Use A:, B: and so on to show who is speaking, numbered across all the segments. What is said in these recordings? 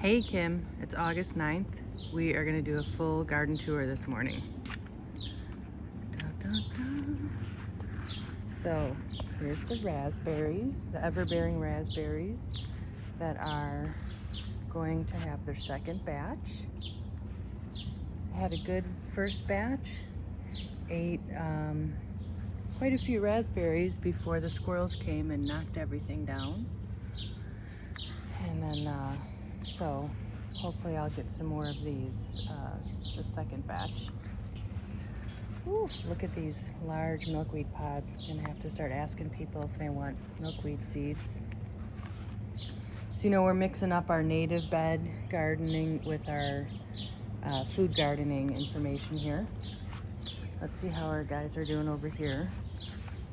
A: Hey Kim, it's August 9th. We are going to do a full garden tour this morning. So here's the raspberries, the ever-bearing raspberries that are going to have their second batch. I had a good first batch, ate quite a few raspberries before the squirrels came and knocked everything down. And then so hopefully I'll get some more of these, the second batch. Ooh, look at these large milkweed pods. I'm gonna have to start asking people if they want milkweed seeds. So we're mixing up our native bed gardening with our food gardening information here. Let's see how our guys are doing over here.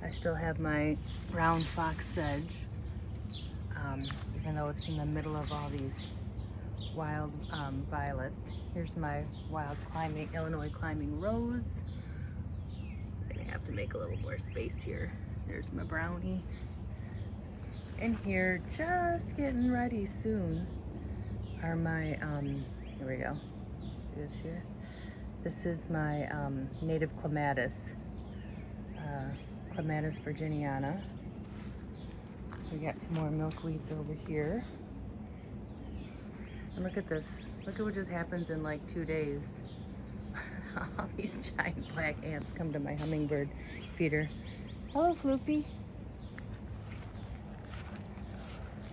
A: I still have my round fox sedge, even though it's in the middle of all these wild violets. Here's my wild Illinois climbing rose. I'm gonna have to make a little more space here. There's my brownie. And here, just getting ready soon, are my, here we go, this here. This is my native clematis, clematis virginiana. We got some more milkweeds over here. And look at this. Look at what just happens in like 2 days. All these giant black ants come to my hummingbird feeder. Hello, Floofy.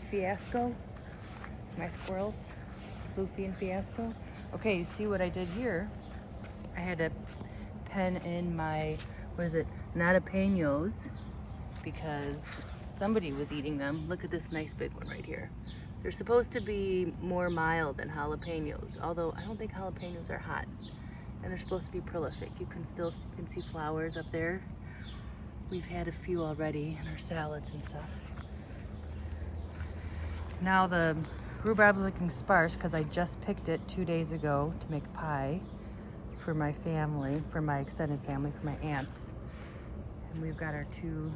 A: Fiasco. My squirrels. Floofy and Fiasco. Okay, you see what I did here? I had to pen in my, jalapenos, because somebody was eating them. Look at this nice big one right here. They're supposed to be more mild than jalapenos, although I don't think jalapenos are hot. And they're supposed to be prolific. You can see flowers up there. We've had a few already in our salads and stuff. Now the rhubarb's looking sparse because I just picked it 2 days ago to make pie for my family, for my extended family, for my aunts. And we've got our 2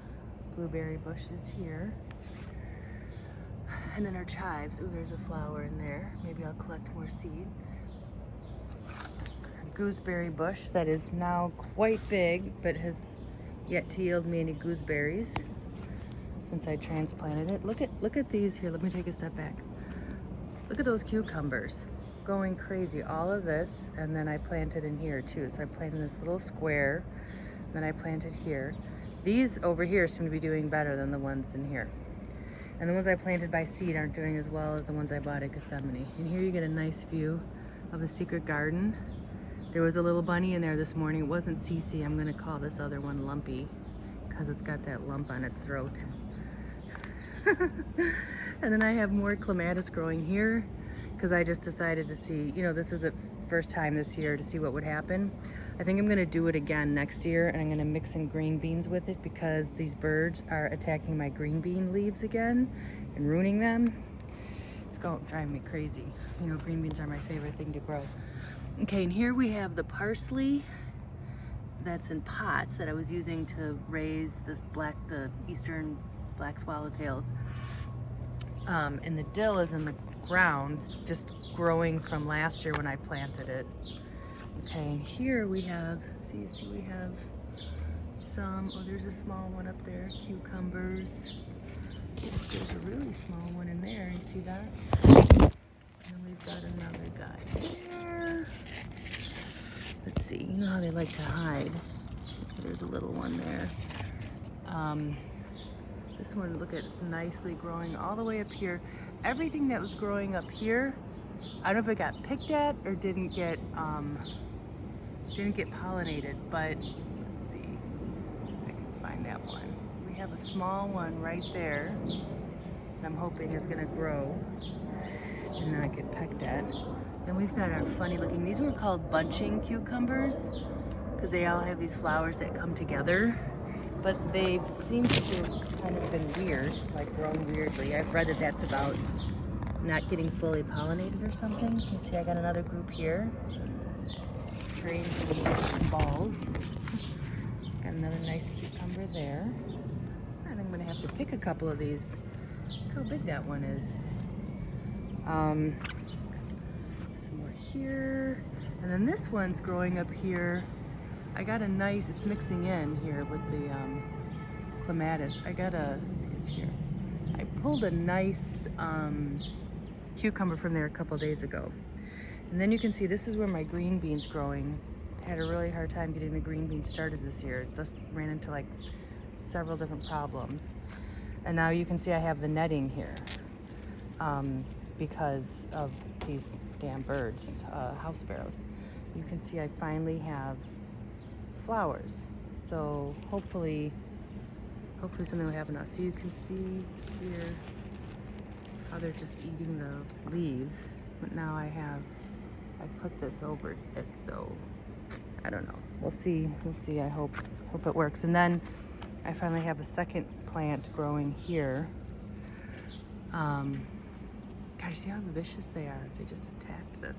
A: blueberry bushes here. And then our chives. Ooh, there's a flower in there. Maybe I'll collect more seed. A gooseberry bush that is now quite big, but has yet to yield me any gooseberries since I transplanted it. Look at these here. Let me take a step back. Look at those cucumbers going crazy. All of this, and then I planted in here too. So I planted this little square, then I planted here. These over here seem to be doing better than the ones in here. And the ones I planted by seed aren't doing as well as the ones I bought at Gethsemane. And here you get a nice view of the secret garden. There was a little bunny in there this morning. It wasn't Cece. I'm gonna call this other one Lumpy because it's got that lump on its throat. And then I have more clematis growing here because I just decided to see, this is the first time this year to see what would happen. I think I'm gonna do it again next year, and I'm gonna mix some green beans with it because these birds are attacking my green bean leaves again and ruining them. It's going to drive me crazy. Green beans are my favorite thing to grow. Okay, and here we have the parsley that's in pots that I was using to raise the eastern black swallowtails. And the dill is in the ground, just growing from last year when I planted it. Okay, and here we have, we have some, there's a small one up there, cucumbers. There's a really small one in there, you see that? And then we've got another guy there. Let's see, you know how they like to hide. There's a little one there. This one, look at it's nicely growing all the way up here. Everything that was growing up here, I don't know if it got picked at or didn't get pollinated, but let's see if I can find that one. We have a small one right there that I'm hoping is gonna grow and not get pecked at. Then we've got our funny looking, these were called bunching cucumbers because they all have these flowers that come together, but they seem to have kind of been weird, like grown weirdly. I've read that that's about not getting fully pollinated or something. You see I got another group here. Strange balls. Got another nice cucumber there. I think I'm gonna have to pick a couple of these. Look how big that one is. some more here. And then this one's growing up here. I got a nice, it's mixing in here with the clematis. I pulled a nice cucumber from there a couple days ago. And then you can see this is where my green bean's growing. I had a really hard time getting the green bean started this year. It just ran into like several different problems. And now you can see I have the netting here because of these damn birds, house sparrows. You can see I finally have flowers. So hopefully something will happen now. So you can see here how they're just eating the leaves. But now I put this over it, so I don't know. We'll see. I hope it works. And then I finally have a second plant growing here. Gosh, see how vicious they are? They just attacked this.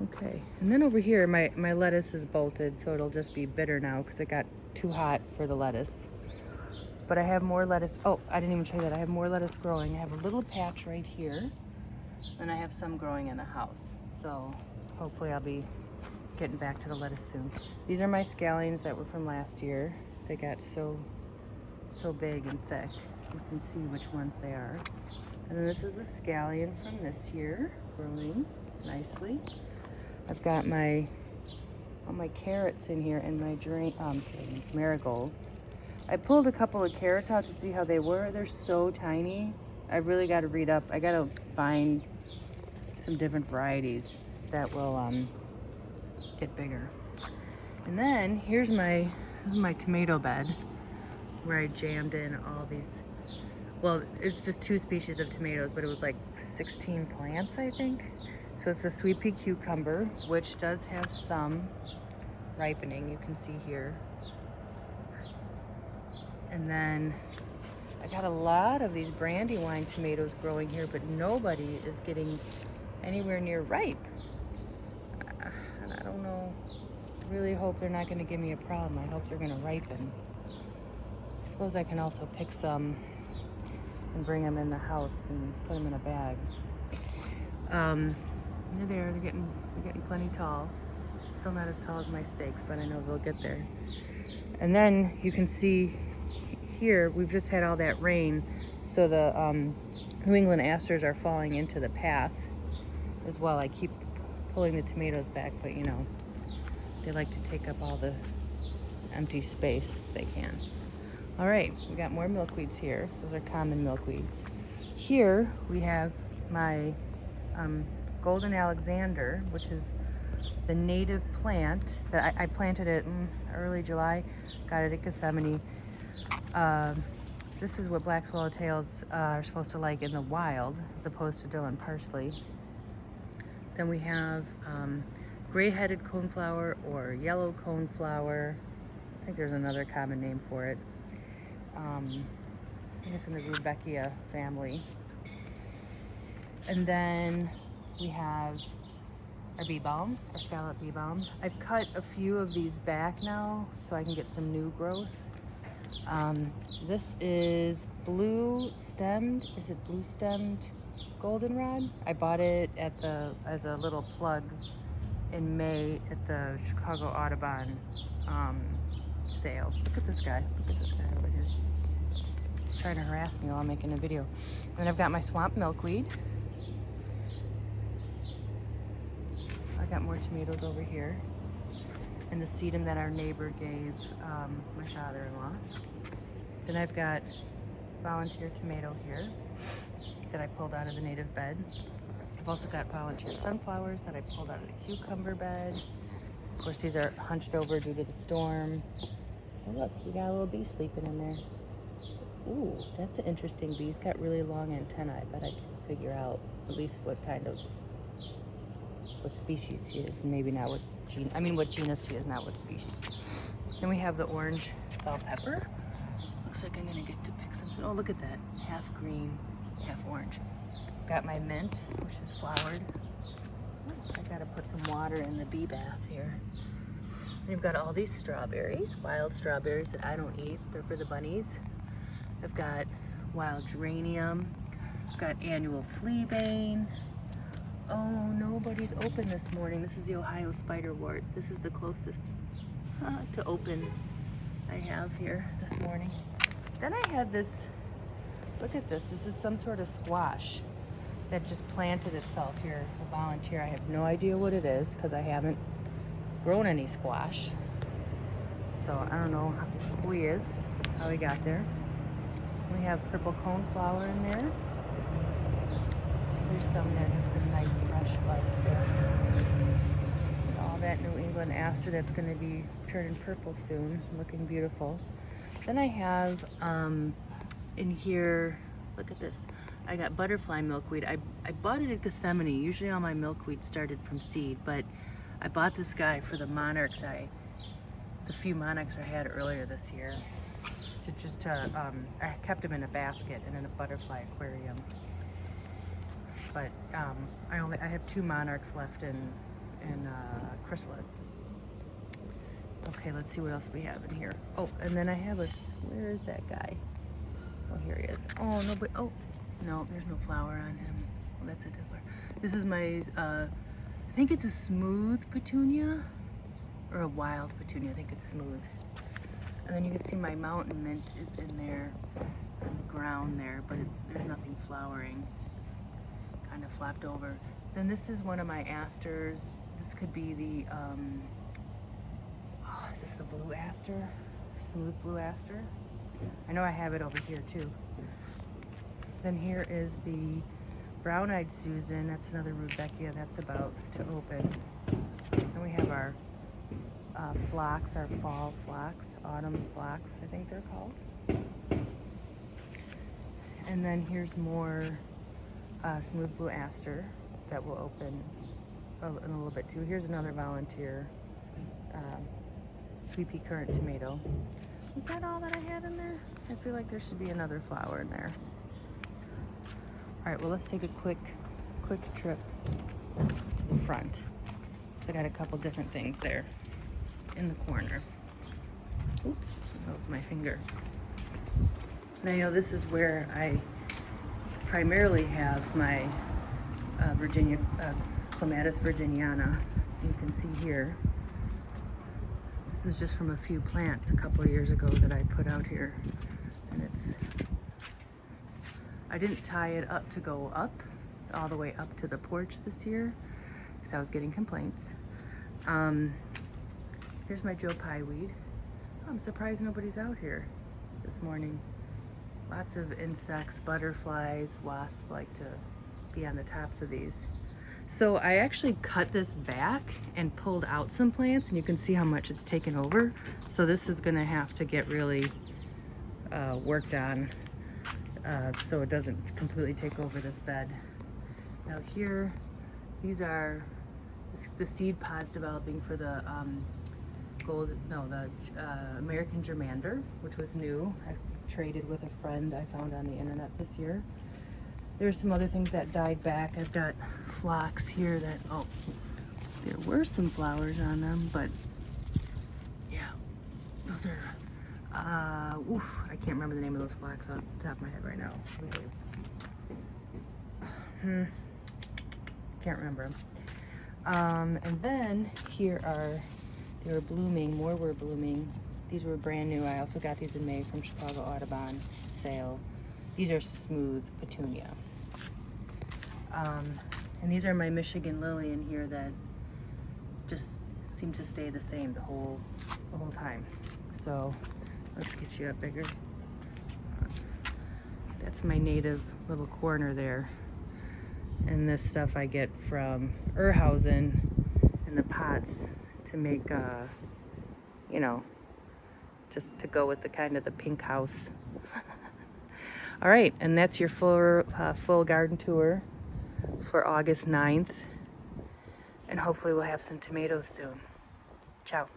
A: Okay, and then over here, my lettuce is bolted, so it'll just be bitter now because it got too hot for the lettuce. But I have more lettuce. Oh, I didn't even show you that. I have more lettuce growing. I have a little patch right here, and I have some growing in the house. So hopefully I'll be getting back to the lettuce soon. These are my scallions that were from last year. They got so big and thick. You can see which ones they are. And then this is a scallion from this year, growing nicely. I've got all my carrots in here and my marigolds. I pulled a couple of carrots out to see how they were. They're so tiny. I really got to read up. I got to find some different varieties that will get bigger. And then here's my tomato bed where I jammed in all these. Well, it's just 2 species of tomatoes, but it was like 16 plants, I think. So it's the sweet pea cucumber, which does have some ripening, you can see here. And then I got a lot of these Brandywine tomatoes growing here, but nobody is getting anywhere near ripe. And I don't know, I really hope they're not gonna give me a problem. I hope they're gonna ripen. I suppose I can also pick some and bring them in the house and put them in a bag. They're there, they're getting plenty tall. Still not as tall as my steaks, but I know they'll get there. And then you can see here, we've just had all that rain, so the New England asters are falling into the path as well. I keep pulling the tomatoes back, but you know, they like to take up all the empty space they can. All right, we got more milkweeds here. Those are common milkweeds. Here we have my golden Alexander, which is the native plant that I planted it in early July, got it at Gethsemane. This is what black swallowtails are supposed to like in the wild, as opposed to dill and parsley. Then we have gray-headed coneflower or yellow coneflower. I think there's another common name for it. I think it's in the Rudbeckia family. And then we have our bee balm, our scarlet bee balm. I've cut a few of these back now so I can get some new growth. This is blue-stemmed. Is it blue-stemmed goldenrod? I bought it as a little plug in May at the Chicago Audubon sale. Look at this guy. Look at this guy over here. He's trying to harass me while I'm making a video. And then I've got my swamp milkweed. I got more tomatoes over here. And the sedum that our neighbor gave my father-in-law. Then I've got volunteer tomato here that I pulled out of the native bed. I've also got volunteer sunflowers that I pulled out of the cucumber bed. Of course, these are hunched over due to the storm. Oh look, we got a little bee sleeping in there. Ooh, that's an interesting bee. He's got really long antennae. I bet I can figure out at least what species he is, and maybe not what genus he is, not what species. Then we have the orange bell pepper. Looks like I'm gonna get to pick something. Oh, look at that, half green, half orange. I've got my mint, which is flowered. I gotta put some water in the bee bath here. And you've got all these strawberries, wild strawberries that I don't eat. They're for the bunnies. I've got wild geranium. I've got annual fleabane. Oh, nobody's open this morning. This is the Ohio spiderwort. This is the closest to open I have here this morning. Then I had this, look at this. This is some sort of squash that just planted itself here. A volunteer. I have no idea what it is because I haven't grown any squash. So I don't know who he is, how he got there. We have purple coneflower in there. There's some that have some nice fresh buds there. And all that New England aster that's going to be turning purple soon, looking beautiful. Then I have in here, look at this. I got butterfly milkweed. I bought it at Gethsemane. Usually all my milkweed started from seed, but I bought this guy for the monarchs. The few monarchs I had earlier this year. I kept them in a basket and in a butterfly aquarium. But I have 2 monarchs left in chrysalis. Okay, let's see what else we have in here. Oh, and then I have where is that guy? Oh, here he is. Oh, no, but, oh, no, there's no flower on him. Well, that's a diddler. This is my, I think it's a smooth petunia or a wild petunia. I think it's smooth. And then you can see my mountain mint is in there, on the ground there, but there's nothing flowering. It's just kind of flapped over. Then this is one of my asters. This could be the, is this the blue aster? Smooth blue aster? I know I have it over here too. Then here is the brown-eyed Susan. That's another Rudbeckia that's about to open. And we have our phlox, our fall phlox, autumn phlox, I think they're called. And then here's more smooth blue aster that will open in a little bit too. Here's another volunteer sweet pea currant tomato. Is that all that I had in there? I feel like there should be another flower in there. All right, well, let's take a quick trip to the front. So I got a couple different things there in the corner. Oops, that was my finger. Now, you know, this is where I primarily have my clematis virginiana. You can see here. This is just from a few plants a couple of years ago that I put out here. And I didn't tie it up to go up, all the way up to the porch this year, because I was getting complaints. Here's my Joe-pye weed. I'm surprised nobody's out here this morning. Lots of insects, butterflies, wasps like to be on the tops of these. So I actually cut this back and pulled out some plants, and you can see how much it's taken over. So this is gonna have to get really worked on so it doesn't completely take over this bed. Now here, these are the seed pods developing for the American germander, which was new. I traded with a friend I found on the internet this year. There's some other things that died back. I've got phlox here that, oh, there were some flowers on them, but yeah, those are, I can't remember the name of those phlox off the top of my head right now. Can't remember them. And then here they were blooming, more were blooming. These were brand new. I also got these in May from Chicago Audubon sale. These are smooth petunia. And these are my Michigan lily in here that just seem to stay the same the whole time. So let's get you up bigger. That's my native little corner there. And this stuff I get from Urhausen in the pots to make, you know, just to go with the kind of the pink house. All right, and that's your full garden tour for August 9th. And hopefully we'll have some tomatoes soon. Ciao.